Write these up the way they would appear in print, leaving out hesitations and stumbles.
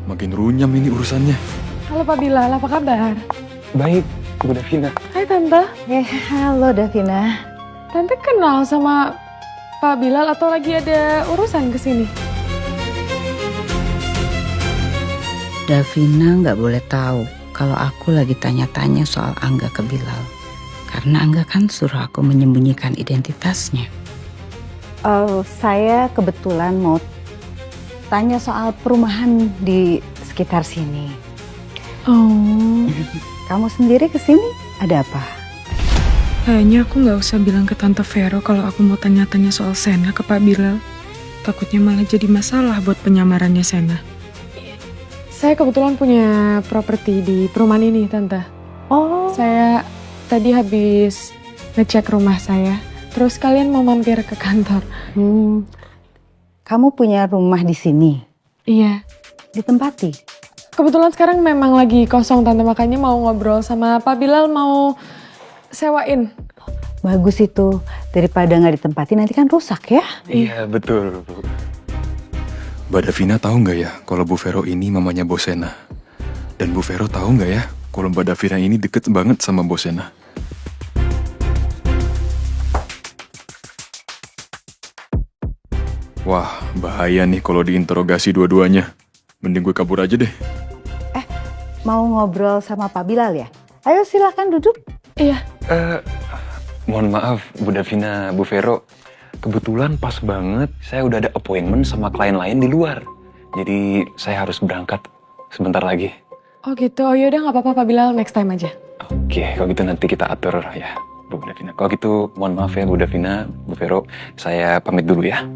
makin runyam ini urusannya. Halo Pak Bilal, apa kabar? Baik, Bu Davina. Hai Tante. Halo Davina. Tante kenal sama Pak Bilal atau lagi ada urusan kesini? Davina nggak boleh tahu kalau aku lagi tanya-tanya soal Angga ke Bilal. Karena Angga kan suruh aku menyembunyikan identitasnya. Saya kebetulan mau tanya soal perumahan di sekitar sini. Oh, Kamu sendiri kesini ada apa? kayaknya aku nggak usah bilang ke Tante Vero kalau aku mau tanya-tanya soal Sena ke Pak Bilal. Takutnya malah jadi masalah buat penyamarannya Sena. Saya kebetulan punya properti di perumahan ini, Tante. Oh, Saya tadi habis ngecek rumah saya, terus kalian mau mampir ke kantor. kamu punya rumah di sini, Iya, ditempati? kebetulan sekarang memang lagi kosong, Tante, makanya mau ngobrol sama Pak Bilal, mau sewain. Bagus itu, daripada nggak ditempati nanti kan rusak ya. Iya, betul. Mbak Davina tahu nggak ya kalau Bu Vero ini mamanya Bosena? Dan Bu Vero tahu nggak ya kalau Mbak Davina ini deket banget sama Bosena? Wah, bahaya nih kalau diinterogasi dua-duanya. Mending gue kabur aja deh. Mau ngobrol sama Pak Bilal ya? Ayo silakan duduk. Iya, Mohon maaf, Bu Davina, Bu Vero. Kebetulan pas banget saya udah ada appointment sama klien lain di luar. Jadi saya harus berangkat sebentar lagi. oh gitu. Oh yaudah nggak apa-apa Pak Bilal, next time aja. Oke, kalau gitu nanti kita atur ya, Bu Davina. Kalau gitu mohon maaf ya Bu Davina, Bu Vero. Saya pamit dulu ya.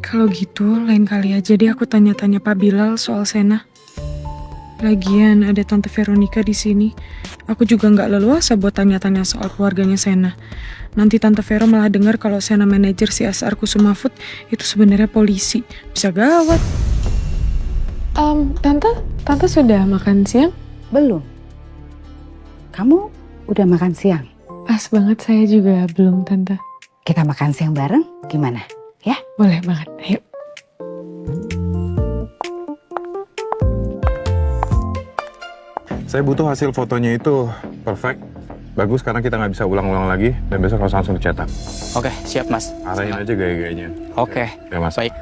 Kalau gitu, lain kali aja deh aku tanya-tanya Pak Bilal soal Sena. Lagian ada Tante Veronica di sini. Aku juga nggak leluasa buat tanya-tanya soal keluarganya Sena. Nanti Tante Vero malah dengar kalau Sena manajer CSR Kusuma Food itu sebenarnya polisi. Bisa gawat. Tante sudah makan siang? Belum. Kamu udah makan siang? Pas banget, saya juga belum, Tante. Kita makan siang bareng gimana? Ya? Boleh banget, ayo. Saya butuh hasil fotonya itu perfect, bagus karena kita nggak bisa ulang-ulang lagi dan besok harus langsung dicetak. Oke, siap Mas. Arahin aja gaya-gayanya. Oke, Ya Mas. baik.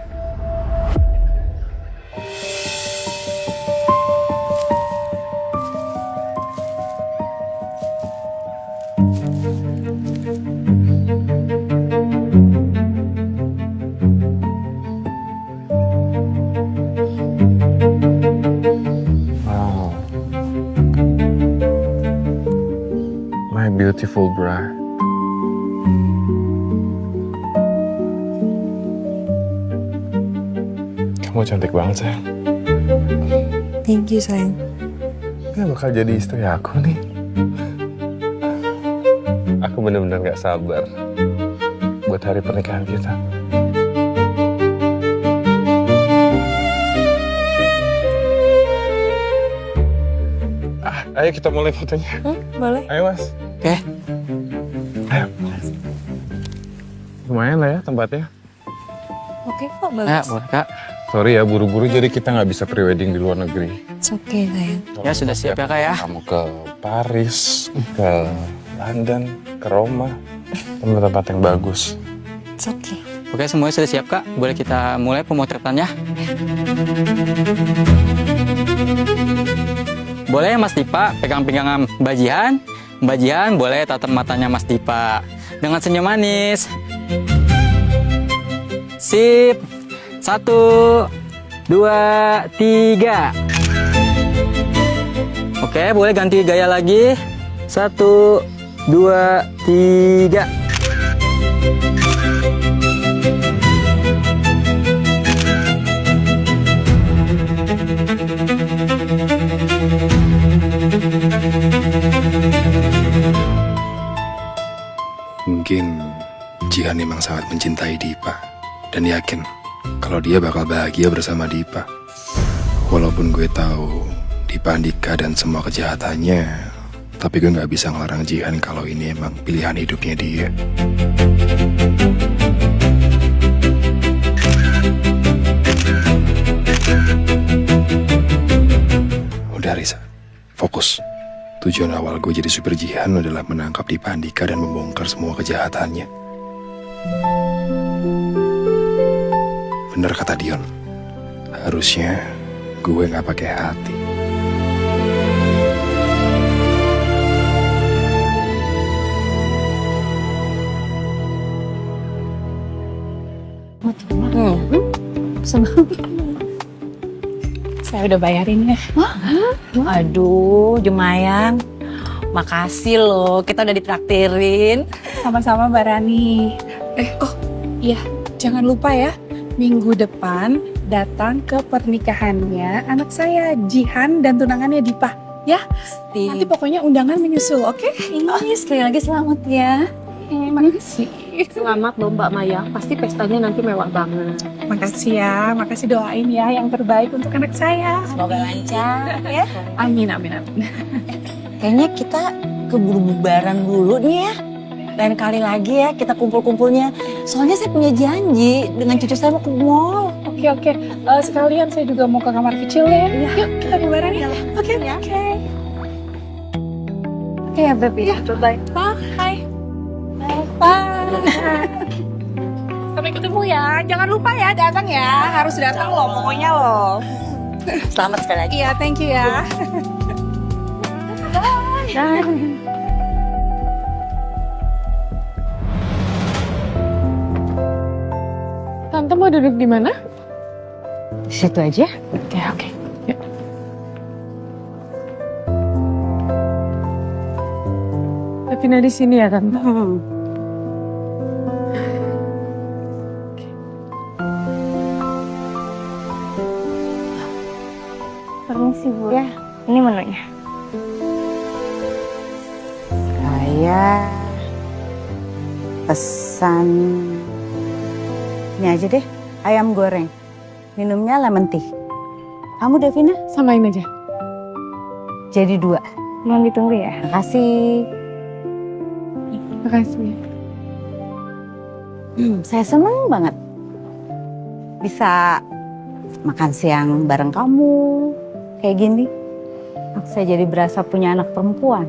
Wow. My beautiful bride. Kamu cantik banget sayang. Thank you sayang. Ini bakal jadi istri aku nih. Aku bener-bener gak sabar buat hari pernikahan kita. Ayo kita mulai fotonya. Boleh? Ayo Mas. Oke. Ayo. Lumayan lah ya tempatnya. Oke kok, Ya, bagus. boleh Kak. Sorry ya buru-buru jadi kita nggak bisa prewedding di luar negeri. It's okay sayang. Ya, sudah siap ya, Kak, ya? Kamu ke Paris, ke London, ke Roma, tempat-tempat yang bagus. It's okay. Oke, semuanya sudah siap Kak. Boleh kita mulai pemotretannya? Boleh Mas Dipa pegang-pegangan Mbak Jihan. Mbak Jihan boleh tatap matanya Mas Dipa dengan senyum manis. Sip. 1, 2, 3. Oke, boleh ganti gaya lagi. 1, 2, 3. Mungkin Jihan memang sangat mencintai Dipa dan yakin kalau dia bakal bahagia bersama Dipa. Walaupun gue tahu Dipa Andika dan semua kejahatannya, tapi gue nggak bisa ngelarang Jihan kalau ini emang pilihan hidupnya dia. fokus. Tujuan awal gue jadi super Jihan adalah menangkap Dipa Andika dan membongkar semua kejahatannya. Bener kata Dion, harusnya gue gak pakai hati. Saya udah bayarin ya. Aduh, Jemayang. Makasih loh, kita udah ditraktirin. Sama-sama Mbak Rani. Iya, jangan lupa ya. Minggu depan datang ke pernikahannya anak saya, Jihan, dan tunangannya Dipa. Ya, nanti pokoknya undangan menyusul, oke? Ini sekali lagi selamat ya. Makasih. Selamat loh Mbak Maya, pasti pestanya nanti mewah banget. Makasih ya, makasih doain ya yang terbaik untuk anak saya. Semoga lancar ya. Amin, amin, amin. Kayaknya kita keburu bubaran dulu nih ya. Lain kali lagi ya kita kumpul-kumpulnya. Soalnya saya punya janji dengan cucu saya mau ke mall. Oke. Sekalian saya juga mau ke kamar kecil ya. Yuk, kita bubaran ya. Oke. Oke ya, Beb. Ya, bye. Bye. Sampai ketemu ya. Jangan lupa ya datang ya. Harus datang loh pokoknya loh. Selamat sekali lagi. Iya, thank you ya. Tante mau duduk di mana? Di situ aja. Oke. Yuk. Davina di sini ya, Tante? Permisi Bu. Ya, ini menunya. Saya pesan ini aja deh, ayam goreng. Minumnya lemon tea. Kamu Davina? Samain aja. Jadi 2. Mohon ditunggu ya. Makasih. Makasih. Saya seneng banget bisa makan siang bareng kamu kayak gini. Saya jadi berasa punya anak perempuan.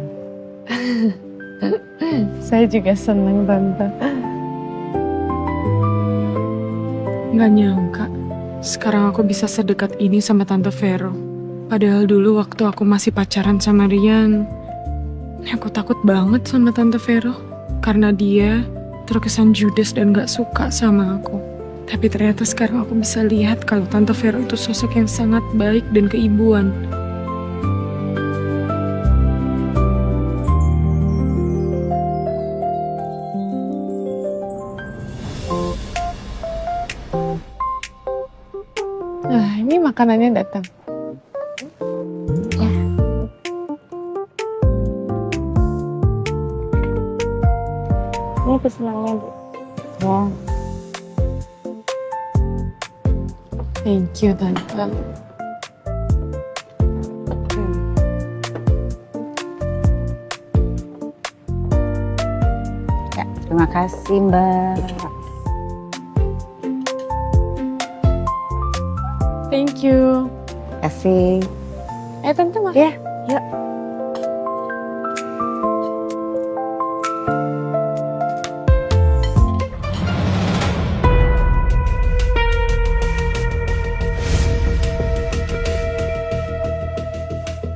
Saya juga seneng, Tante. Nggak nyangka, sekarang aku bisa sedekat ini sama Tante Vero. Padahal dulu waktu aku masih pacaran sama Rian, aku takut banget sama Tante Vero. Karena dia terkesan judes dan gak suka sama aku. Tapi ternyata sekarang aku bisa lihat kalau Tante Vero itu sosok yang sangat baik dan keibuan. Nah, ini makanannya datang. Ini pesanannya Bu. Ya. Thank you, Tante. Ya, terima kasih Mbak. Thank you. Kasih. Tante makan. Ya, yuk.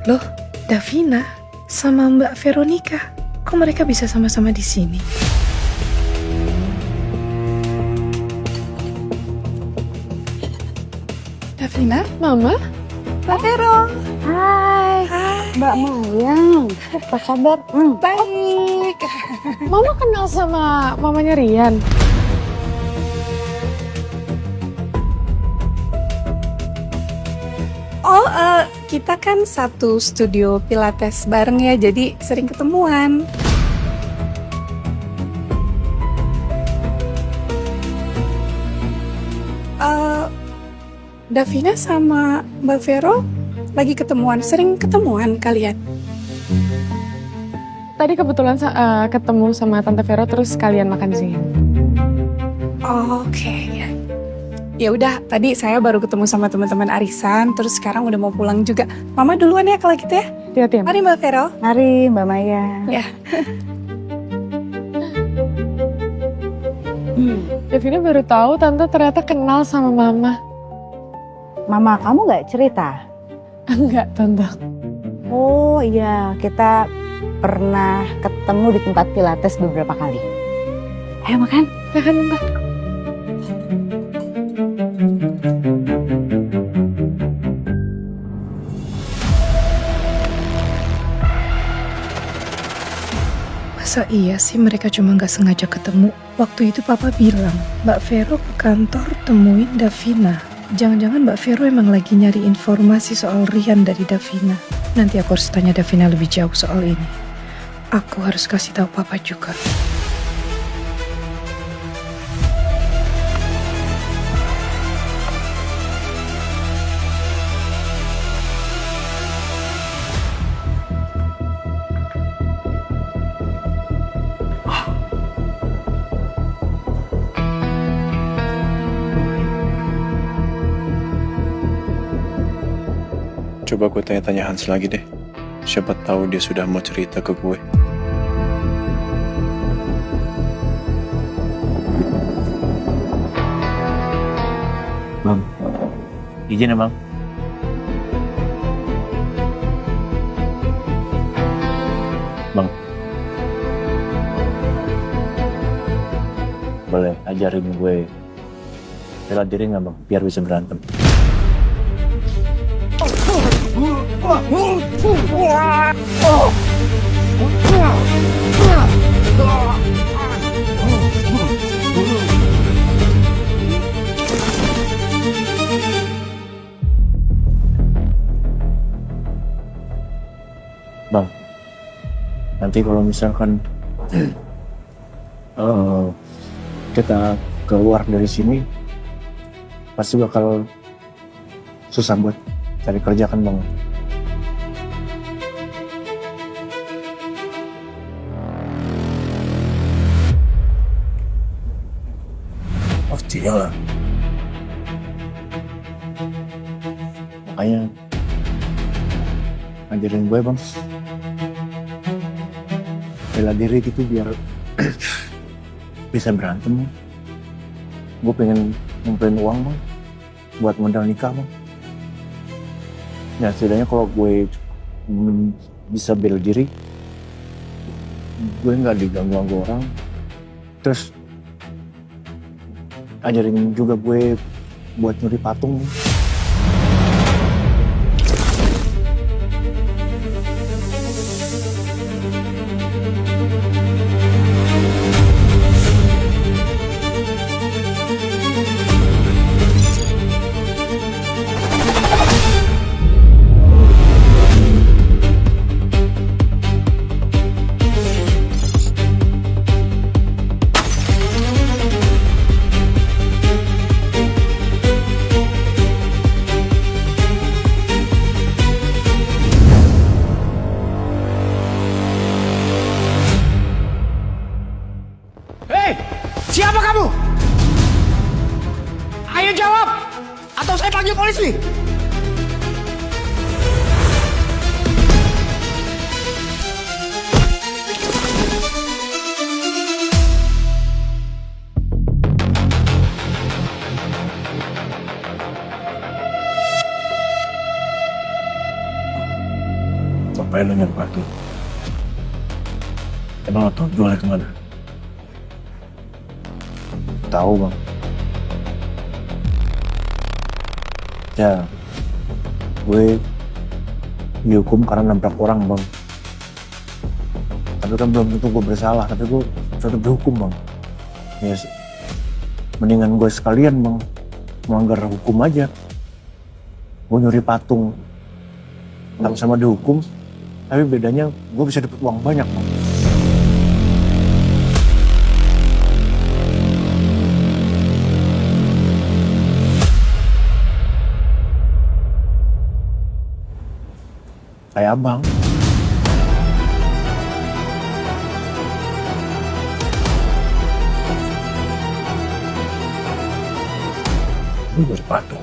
Loh, Davina sama Mbak Veronica. Kok mereka bisa sama-sama di sini? Davina, Mama? Mbak Vero. Hai. Mbak Mayang. Apa kabar? Baik. Mama kenal sama mamanya Rian? Oh, kita kan satu studio pilates bareng ya, jadi sering ketemuan. Davina sama Mbak Vero lagi ketemuan, sering ketemuan kalian? Tadi kebetulan ketemu sama Tante Vero terus kalian makan siang. Oke, ya. Ya udah, tadi saya baru ketemu sama teman-teman arisan, terus sekarang udah mau pulang juga. Mama duluan ya kalau gitu ya. Hati-hati ya. Mari Mbak Vero. Mari Mbak Maya. Ya. Davina baru tahu tante ternyata kenal sama mama. Mama kamu nggak cerita? Enggak tante. Oh iya, kita pernah ketemu di tempat pilates beberapa kali. Ayo makan. Ya kan tante? Masa iya sih mereka cuma nggak sengaja ketemu? Waktu itu papa bilang, Mbak Vero ke kantor temuin Davina. Jangan-jangan Mbak Vero emang lagi nyari informasi soal Rian dari Davina. Nanti aku harus tanya Davina lebih jauh soal ini. Aku harus kasih tahu papa juga. Coba gue tanya-tanya Hans lagi deh. Siapa tahu dia sudah mau cerita ke gue. Bang, izin ya bang. Bang, boleh ajarin gue bela diri nggak bang, biar bisa berantem. Bang, nanti kalau misalkan kita keluar dari sini, pasti bakal susah buat cari kerja kan bang. Pastinya lah. Makanya ngajarin gue bang, bela diri gitu biar bisa berantem. Gue pengen ngumpulin uang bang buat modal nikah bang. Ya setidaknya kalau gue bisa bela diri, gue nggak diganggu orang. Terus ajarin juga gue buat nyuri patung. Siapa kamu? Ayo jawab, atau saya panggil polisi. Ngapain lo nyari patung? Emang lo tau jualnya kemana? Tahu bang. Ya, gue dihukum karena nabrak orang bang. Tapi kan belum tentu gue bersalah, tapi gue tetap dihukum bang. Ya, mendingan gue sekalian bang melanggar hukum aja. Gue nyuri patung, sama-sama dihukum, tapi bedanya gue bisa dapat uang banyak bang. Kayak abang. gue nyuri patung.